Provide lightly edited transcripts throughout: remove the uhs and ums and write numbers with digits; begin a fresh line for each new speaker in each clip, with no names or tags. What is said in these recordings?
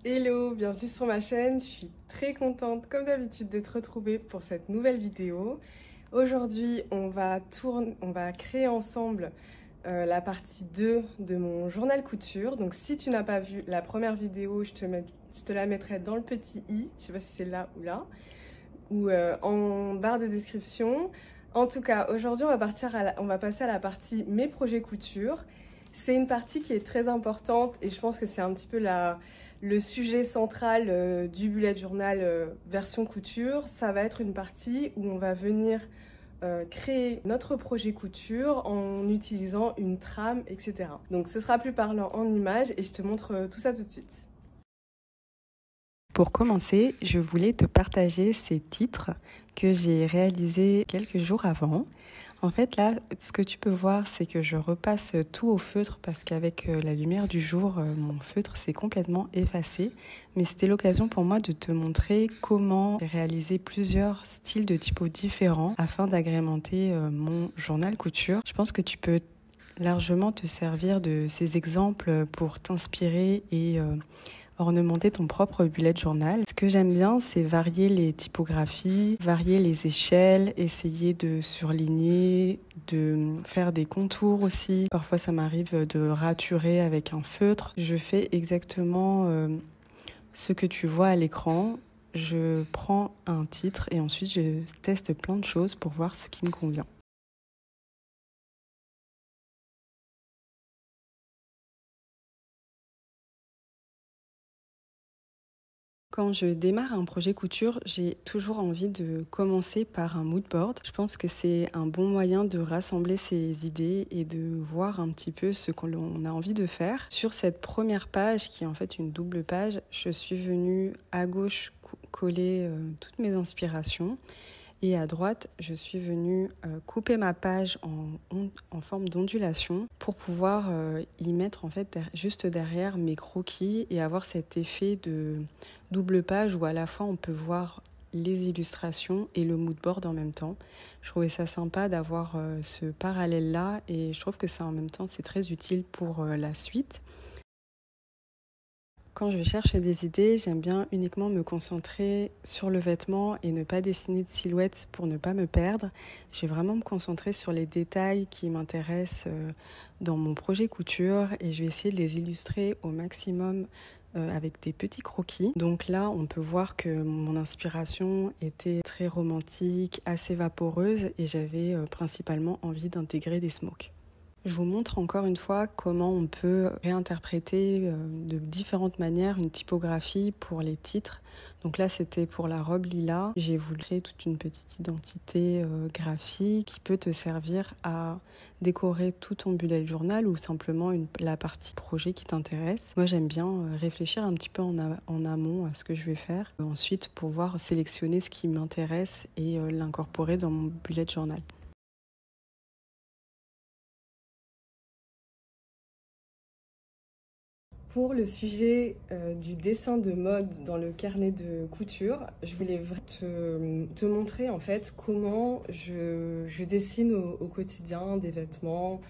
Hello, bienvenue sur ma chaîne. Je suis très contente, comme d'habitude, de te retrouver pour cette nouvelle vidéo. Aujourd'hui, on va créer ensemble la partie 2 de mon journal couture. Donc, si tu n'as pas vu la première vidéo, je te la mettrai dans le petit i. Je ne sais pas si c'est là ou là, ou en barre de description. En tout cas, aujourd'hui, on va passer à la partie mes projets couture. C'est une partie qui est très importante et je pense que c'est un petit peu le sujet central du bullet journal version couture. Ça va être une partie où on va venir créer notre projet couture en utilisant une trame, etc. Donc ce sera plus parlant en images et je te montre tout ça tout de suite.
Pour commencer, je voulais te partager ces titres que j'ai réalisés quelques jours avant. En fait, là, ce que tu peux voir, c'est que je repasse tout au feutre parce qu'avec la lumière du jour, mon feutre s'est complètement effacé. Mais c'était l'occasion pour moi de te montrer comment j'ai réalisé plusieurs styles de typos différents afin d'agrémenter mon journal couture. Je pense que tu peux largement te servir de ces exemples pour t'inspirer et ornementer ton propre bullet journal. Ce que j'aime bien, c'est varier les typographies, varier les échelles, essayer de surligner, de faire des contours aussi. Parfois, ça m'arrive de raturer avec un feutre. Je fais exactement ce que tu vois à l'écran. Je prends un titre et ensuite je teste plein de choses pour voir ce qui me convient. Quand je démarre un projet couture, j'ai toujours envie de commencer par un mood board. Je pense que c'est un bon moyen de rassembler ses idées et de voir un petit peu ce qu'on a envie de faire. Sur cette première page, qui est en fait une double page, je suis venue à gauche coller toutes mes inspirations. Et à droite, je suis venue couper ma page en forme d'ondulation pour pouvoir y mettre en fait juste derrière mes croquis et avoir cet effet de double page où à la fois on peut voir les illustrations et le mood board en même temps. Je trouvais ça sympa d'avoir ce parallèle-là et je trouve que ça en même temps c'est très utile pour la suite. Quand je cherche des idées, j'aime bien uniquement me concentrer sur le vêtement et ne pas dessiner de silhouette pour ne pas me perdre. Je vais vraiment me concentrer sur les détails qui m'intéressent dans mon projet couture et je vais essayer de les illustrer au maximum avec des petits croquis. Donc là, on peut voir que mon inspiration était très romantique, assez vaporeuse et j'avais principalement envie d'intégrer des smokes. Je vous montre encore une fois comment on peut réinterpréter de différentes manières une typographie pour les titres. Donc là, c'était pour la robe lilas. J'ai voulu créer toute une petite identité graphique qui peut te servir à décorer tout ton bullet journal ou simplement la partie projet qui t'intéresse. Moi, j'aime bien réfléchir un petit peu en amont à ce que je vais faire. Ensuite, pouvoir sélectionner ce qui m'intéresse et l'incorporer dans mon bullet journal.
Pour le sujet du dessin de mode dans le carnet de couture, je voulais te montrer en fait comment je dessine au quotidien des vêtements,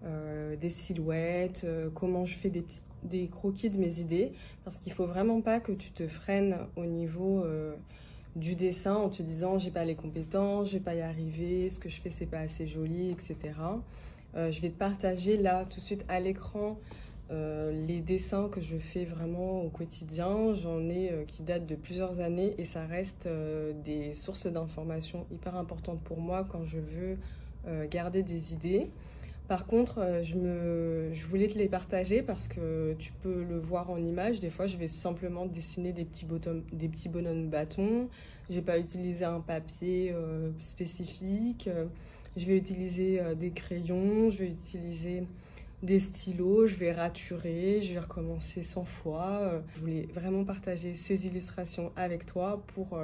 des silhouettes, comment je fais des croquis de mes idées, parce qu'il faut vraiment pas que tu te freines au niveau du dessin en te disant j'ai pas les compétences, je vais pas y arriver, ce que je fais c'est pas assez joli, etc. Je vais te partager là tout de suite à l'écran les dessins que je fais vraiment au quotidien. J'en ai qui datent de plusieurs années et ça reste des sources d'informations hyper importantes pour moi quand je veux garder des idées. Par contre, je voulais te les partager parce que tu peux le voir en image. Des fois, je vais simplement dessiner des petits bonhommes bâtons. Je vais pas utiliser un papier spécifique. Je vais utiliser des crayons. Je vais utiliser des stylos. Je vais raturer. Je vais recommencer 100 fois. Je voulais vraiment partager ces illustrations avec toi pour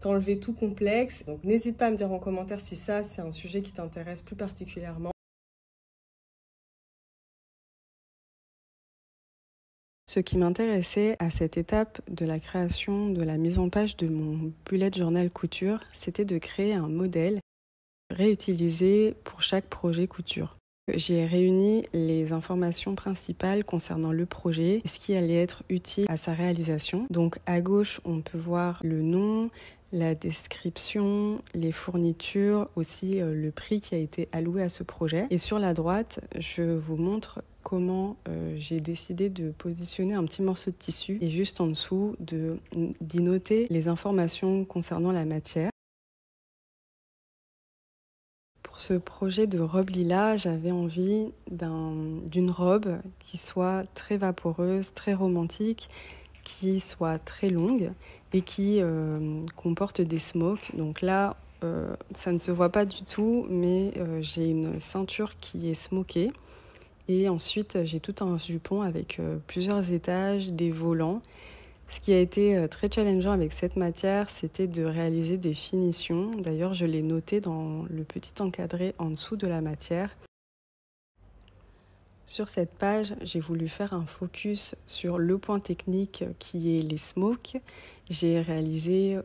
t'enlever tout complexe. Donc, n'hésite pas à me dire en commentaire si ça, c'est un sujet qui t'intéresse plus particulièrement.
Ce qui m'intéressait à cette étape de la création, de la mise en page de mon bullet journal couture, c'était de créer un modèle réutilisé pour chaque projet couture. J'ai réuni les informations principales concernant le projet et ce qui allait être utile à sa réalisation. Donc à gauche, on peut voir le nom, la description, les fournitures, aussi le prix qui a été alloué à ce projet. Et sur la droite, je vous montre comment j'ai décidé de positionner un petit morceau de tissu et juste en dessous d'y noter les informations concernant la matière. Pour ce projet de robe lilas, j'avais envie d'une robe qui soit très vaporeuse, très romantique, qui soit très longue et qui comporte des smokes. Donc là, ça ne se voit pas du tout, mais j'ai une ceinture qui est smokée. Et ensuite, j'ai tout un jupon avec plusieurs étages, des volants. Ce qui a été très challengeant avec cette matière, c'était de réaliser des finitions. D'ailleurs, je l'ai noté dans le petit encadré en dessous de la matière. Sur cette page, j'ai voulu faire un focus sur le point technique qui est les smokes. J'ai réalisé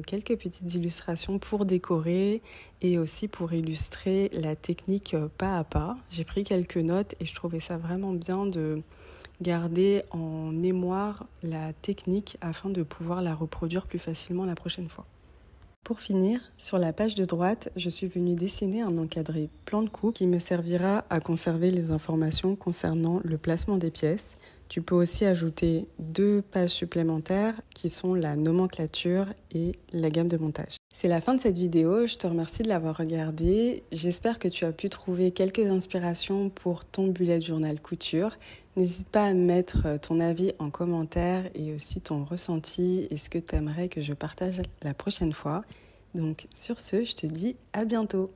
quelques petites illustrations pour décorer et aussi pour illustrer la technique pas à pas. J'ai pris quelques notes et je trouvais ça vraiment bien de garder en mémoire la technique afin de pouvoir la reproduire plus facilement la prochaine fois. Pour finir, sur la page de droite, je suis venue dessiner un encadré plan de coupe qui me servira à conserver les informations concernant le placement des pièces. Tu peux aussi ajouter 2 pages supplémentaires qui sont la nomenclature et la gamme de montage. C'est la fin de cette vidéo, je te remercie de l'avoir regardée. J'espère que tu as pu trouver quelques inspirations pour ton bullet journal couture. N'hésite pas à mettre ton avis en commentaire et aussi ton ressenti et ce que tu aimerais que je partage la prochaine fois. Donc sur ce, je te dis à bientôt.